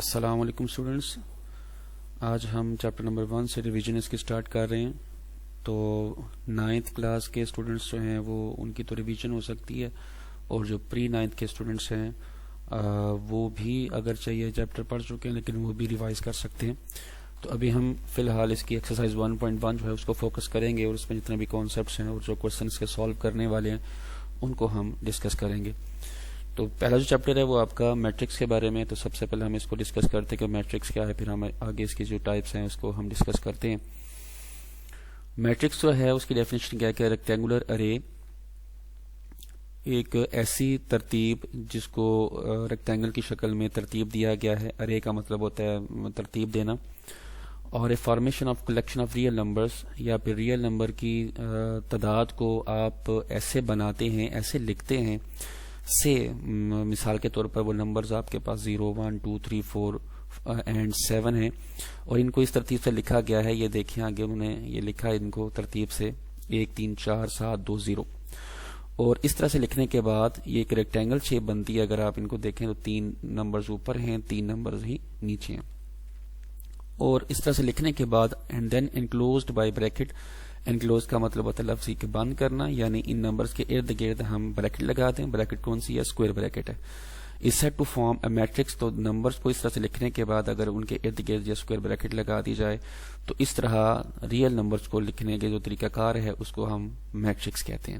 السلام علیکم اسٹوڈنٹس، آج ہم چیپٹر نمبر 1 سے ریویژن اس کی سٹارٹ کر رہے ہیں۔ تو 9th کلاس کے اسٹوڈنٹس جو ہیں وہ ان کی تو ریویژن ہو سکتی ہے، اور جو پری 9th کے اسٹوڈنٹس ہیں وہ بھی اگر چاہیے چیپٹر پڑھ چکے ہیں لیکن وہ بھی ریوائز کر سکتے ہیں۔ تو ابھی ہم فی الحال اس کی ایکسرسائز 1.1 جو ہے اس کو فوکس کریں گے، اور اس میں جتنے بھی کانسیپٹس ہیں اور جو کوشچنس کے سالو کرنے والے ہیں ان کو ہم ڈسکس کریں گے۔ تو پہلا جو چیپٹر ہے وہ آپ کا میٹرکس کے بارے میں، تو سب سے پہلے ہم اس کو ڈسکس کرتے ہیں کہ میٹرکس کیا ہے، پھر ہم آگے اس کی جو ٹائپس ہیں اس کو ہم ڈسکس کرتے ہیں۔ میٹرکس جو ہے اس کی ڈیفینیشن کیا ہے کہ ریکٹینگولر ارے ایک ایسی ترتیب جس کو ریکٹینگل کی شکل میں ترتیب دیا گیا ہے۔ ارے کا مطلب ہوتا ہے ترتیب دینا، اور a formation of collection of real numbers, یا پھر ریئل نمبر کی تعداد کو آپ ایسے بناتے ہیں، ایسے لکھتے ہیں سے مثال کے طور پر وہ نمبرز آپ کے پاس 0 1 2 3 4 اینڈ 7 ہیں، اور ان کو اس ترتیب سے لکھا گیا ہے۔ یہ دیکھیں آگے انہوں نے یہ لکھا ہے ان کو ترتیب سے 1 3 4 7 2 0، اور اس طرح سے لکھنے کے بعد یہ ایک ریکٹینگل شیپ بنتی ہے۔ اگر آپ ان کو دیکھیں تو 3 نمبرز اوپر ہیں، 3 نمبرز ہی نیچے ہیں، اور اس طرح سے لکھنے کے بعد and then enclosed by bracket. Enclose کا مطلب ہوتا ہے لفظی کے بند کرنا، یعنی ان نمبرز کے ارد گرد ہم بریکٹ لگاتے ہیں۔ بریکٹ کون سی ہے؟ اسکوائر بریکٹ ہے۔ اس set to form a matrix, تو نمبرز کو اس طرح سے لکھنے کے بعد اگر ان کے ارد گرد یا اسکوائر بریکٹ لگا دی جائے تو اس طرح ریئل نمبرز کو لکھنے کے جو طریقہ کار ہے اس کو ہم میٹرکس کہتے ہیں۔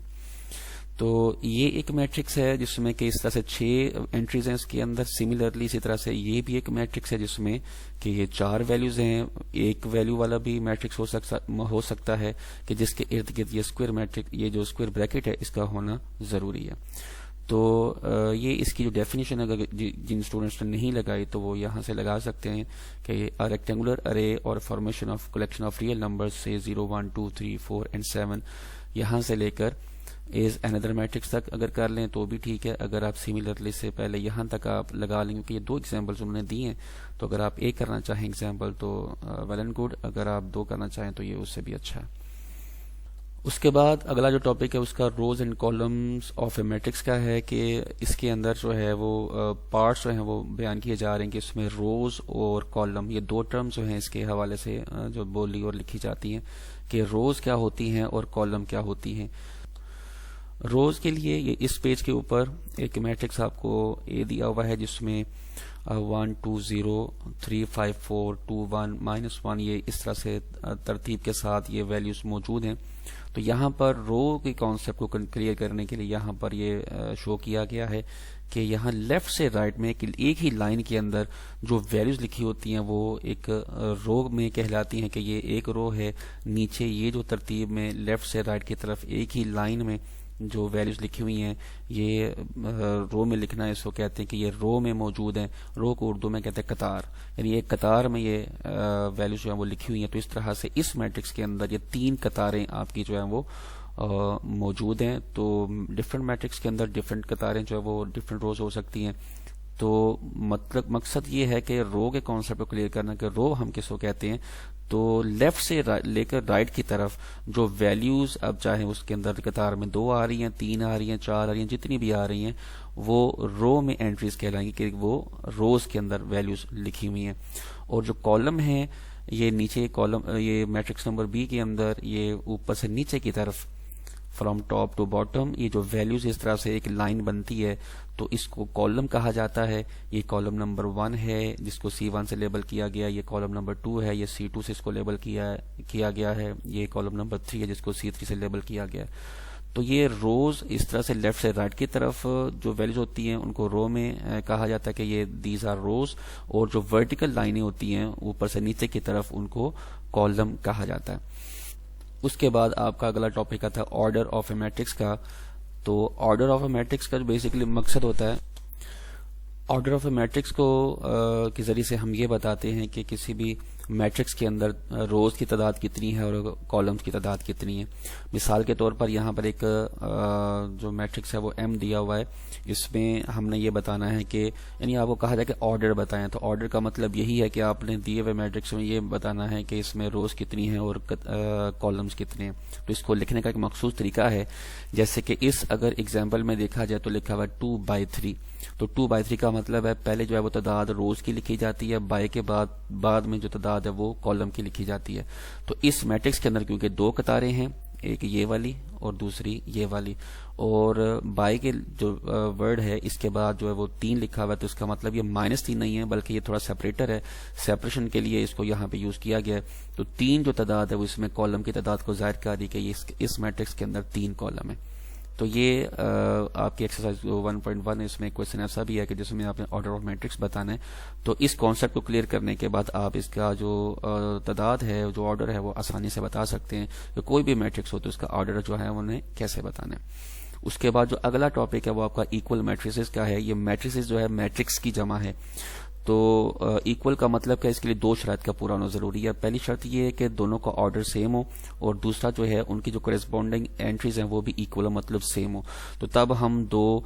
تو یہ ایک میٹرکس ہے جس میں کہ اس طرح سے 6 انٹریز ہیں اس کے اندر۔ سملرلی اسی طرح سے یہ بھی ایک میٹرکس ہے جس میں کہ یہ 4 ویلیوز ہیں۔ ایک ویلیو والا بھی میٹرکس ہو سکتا ہے کہ جس کے ارد گرد یہ اسکوائر میٹرک، یہ جو اسکوائر بریکٹ ہے اس کا ہونا ضروری ہے۔ تو یہ اس کی جو ڈیفینیشن اگر جن اسٹوڈنٹس نے نہیں لگائی تو وہ یہاں سے لگا سکتے ہیں کہ ریکٹینگولر ارے اور formation of collection of real numbers سے 0 1 2 3 4 اینڈ 7 یہاں سے لے کر از اندر میٹرکس تک اگر کر لیں تو بھی ٹھیک ہے۔ اگر آپ سملرلی سے پہلے یہاں تک آپ لگا لیں، کیونکہ یہ 2 ایگزامپلس انہوں نے دی ہیں، تو اگر آپ ایک کرنا چاہیں ایگزامپل تو ویل اینڈ گڈ، اگر آپ 2 کرنا چاہیں تو یہ اس سے بھی اچھا ہے۔ اس کے بعد اگلا جو ٹاپک ہے اس کا rows and columns of a matrix کا ہے، کہ اس کے اندر جو ہے وہ پارٹس جو ہیں وہ بیان کیے جا رہے ہیں کہ اس میں روز اور کالم، یہ 2 ٹرمز جو ہیں اس کے حوالے سے جو بولی اور لکھی جاتی ہیں کہ روز کیا ہوتی ہیں اور کالم کیا ہوتی ہیں۔ روز کے لیے یہ اس پیج کے اوپر ایک میٹرکس آپ کو اے دیا ہوا ہے جس میں 1 2 0 3 5 4 2 1 -1، یہ اس طرح سے ترتیب کے ساتھ یہ ویلیوز موجود ہیں۔ تو یہاں پر رو کے کانسیپٹ کو کلیئر کرنے کے لیے یہاں پر یہ شو کیا گیا ہے کہ یہاں لیفٹ سے رائٹ میں ایک ہی لائن کے اندر جو ویلیوز لکھی ہوتی ہیں وہ ایک رو میں کہلاتی ہیں کہ یہ ایک رو ہے۔ نیچے یہ جو ترتیب میں لیفٹ سے رائٹ کی طرف ایک ہی لائن میں جو ویلیوز لکھی ہوئی ہیں یہ رو میں لکھنا ہے، اس کو کہتے ہیں کہ یہ رو میں موجود ہیں۔ رو کو اردو میں کہتے ہیں قطار، یعنی ایک قطار میں یہ ویلیوز جو ہیں وہ لکھی ہوئی ہیں۔ تو اس طرح سے اس میٹرکس کے اندر یہ 3 قطاریں آپ کی جو ہیں وہ موجود ہیں۔ تو ڈفرنٹ میٹرکس کے اندر ڈفرنٹ قطاریں جو ہے وہ ڈفرنٹ روز ہو سکتی ہیں۔ تو مقصد یہ ہے کہ رو کے کانسیپٹ کو کلیئر کرنا کہ رو ہم کس کو کہتے ہیں۔ تو لیفٹ سے لے کر رائٹ کی طرف جو ویلیوز اب چاہے اس کے اندر قطار میں 2 آ رہی ہیں، 3 آ رہی ہیں، 4 آ رہی ہیں، جتنی بھی آ رہی ہیں وہ رو میں انٹریز کہلائیں گی کہ وہ روز کے اندر ویلیوز لکھی ہوئی ہیں۔ اور جو کالم ہیں یہ نیچے کالم، یہ میٹرکس نمبر بی کے اندر یہ اوپر سے نیچے کی طرف فرام ٹاپ ٹو باٹم یہ جو ویلیوز اس طرح سے ایک لائن بنتی ہے تو اس کو کالم کہا جاتا ہے۔ یہ کالم نمبر 1 ہے جس کو C1 سے لیبل کیا گیا، یہ کالم نمبر 2 ہے، یہ C2 سے اس کو لیبل کیا گیا ہے، یہ کالم نمبر 3 ہے جس کو C3 سے لیبل کیا گیا ہے۔ تو یہ روز اس طرح سے لیفٹ سے رائٹ کی طرف جو ویلیوز ہوتی ہیں ان کو رو میں کہا جاتا ہے کہ یہ دیز آر روز، اور جو ورٹیکل لائنیں ہوتی ہیں اوپر سے نیچے کی طرف ان کو کالم کہا جاتا ہے۔ اس کے بعد آپ کا اگلا ٹاپک آتا ہے آرڈر آف اے میٹرکس کا۔ تو آرڈر آف اے میٹرکس کا بیسیکلی مقصد ہوتا ہے، آرڈر آف اے میٹرکس کو کے ذریعے سے ہم یہ بتاتے ہیں کہ کسی بھی میٹرکس کے اندر روز کی تعداد کتنی ہے اور کالمز کی تعداد کتنی ہے. مثال کے طور پر یہاں پر ایک جو میٹرکس ہے وہ m دیا ہوا ہے. اس میں ہم نے یہ بتانا ہے کہ یعنی آپ کو کہا جائے کہ آرڈر بتائیں, تو آرڈر کا مطلب یہی ہے کہ آپ نے دیے ہوئے میٹرکس میں یہ بتانا ہے کہ اس میں روز کتنی ہیں اور کالمز کتنے ہیں. تو اس کو لکھنے کا ایک مخصوص طریقہ ہے, جیسے کہ اس اگر اگزامپل میں دیکھا جائے تو لکھا ہوا ہے 2/3. تو 2/3 کا مطلب ہے پہلے جو ہے وہ تعداد روز کی لکھی جاتی ہے, بائی کے بعد میں جو تعداد ہے وہ کالم کی لکھی جاتی ہے. تو اس میٹرکس کے اندر کیونکہ دو قطاریں ہیں, ایک یہ والی اور دوسری یہ والی, اور بائی کے جو ورڈ ہے اس کے بعد جو ہے وہ 3 لکھا ہوا ہے, تو اس کا مطلب یہ -3 نہیں ہے بلکہ یہ تھوڑا سیپریٹر ہے. سیپریشن کے لیے اس کو یہاں پہ یوز کیا گیا ہے. تو 3 جو تعداد ہے وہ اس میں کالم کی تعداد کو ظاہر کر رہی کہ اس میٹرکس کے اندر 3 کالم ہے. تو یہ آپ کی ایکسرسائز 1.1 اس میں کوشچن ایسا بھی ہے کہ جس میں آپ نے آرڈر آف میٹرکس بتانا ہے. تو اس کانسیپٹ کو کلیئر کرنے کے بعد آپ اس کا جو تعداد ہے, جو آرڈر ہے, وہ آسانی سے بتا سکتے ہیں کہ کوئی بھی میٹرکس ہو تو اس کا آرڈر جو ہے انہیں کیسے بتانا ہے. اس کے بعد جو اگلا ٹاپک ہے وہ آپ کا ایکول میٹریسز کا ہے. یہ میٹریسز جو ہے میٹرکس کی جمع ہے. تو ایکول کا مطلب کہ اس کے لیے 2 شرائط کا پورا ہونا ضروری ہے. پہلی شرط یہ ہے کہ دونوں کا آرڈر سیم ہو, اور دوسرا جو ہے ان کی جو کورسپونڈنگ انٹریز ہیں وہ بھی ایکول مطلب سیم ہو. تو تب ہم 2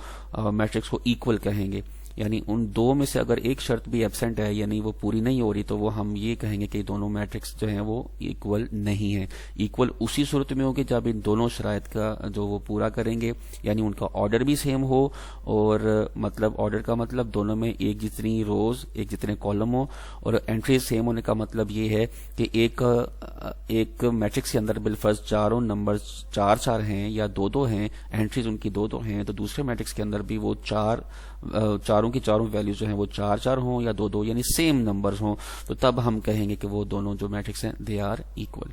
میٹرکس کو ایکول کہیں گے. یعنی ان 2 میں سے اگر ایک شرط بھی ایبسنٹ ہے, یعنی وہ پوری نہیں ہو رہی, تو وہ ہم یہ کہیں گے کہ دونوں میٹرکس جو ہیں وہ ایکول نہیں ہیں. ایکول اسی صورت میں ہوگی جب ان دونوں شرائط کا جو وہ پورا کریں گے, یعنی ان کا آرڈر بھی سیم ہو, اور مطلب آرڈر کا مطلب دونوں میں ایک جتنی روز ایک جتنے کالم ہو, اور انٹریز سیم ہونے کا مطلب یہ ہے کہ ایک میٹرکس کے اندر بالفرض چاروں نمبر 4 ہیں یا 2 ہیں, انٹریز ان کی 2 ہیں, تو دوسرے میٹرکس کے اندر بھی وہ چاروں کی چاروں ویلیوز جو ہیں وہ 4 ہوں یا 2 یعنی سیم نمبرز ہوں, تو تب ہم کہیں گے کہ وہ دونوں جو میٹرکس ہیں دے آر ایکول.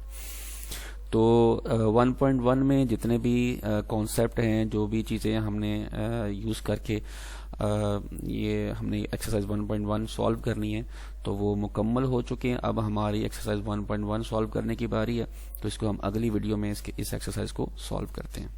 تو 1.1 میں جتنے بھی کانسیپٹ ہیں, جو بھی چیزیں ہم نے یوز کر کے یہ ہم نے ایکسرسائز 1.1 سالو کرنی ہے تو وہ مکمل ہو چکے ہیں. اب ہماری ایکسرسائز 1.1 سالو کرنے کی باری ہے, تو اس کو ہم اگلی ویڈیو میں اس ایکسرسائز کو سالو کرتے ہیں.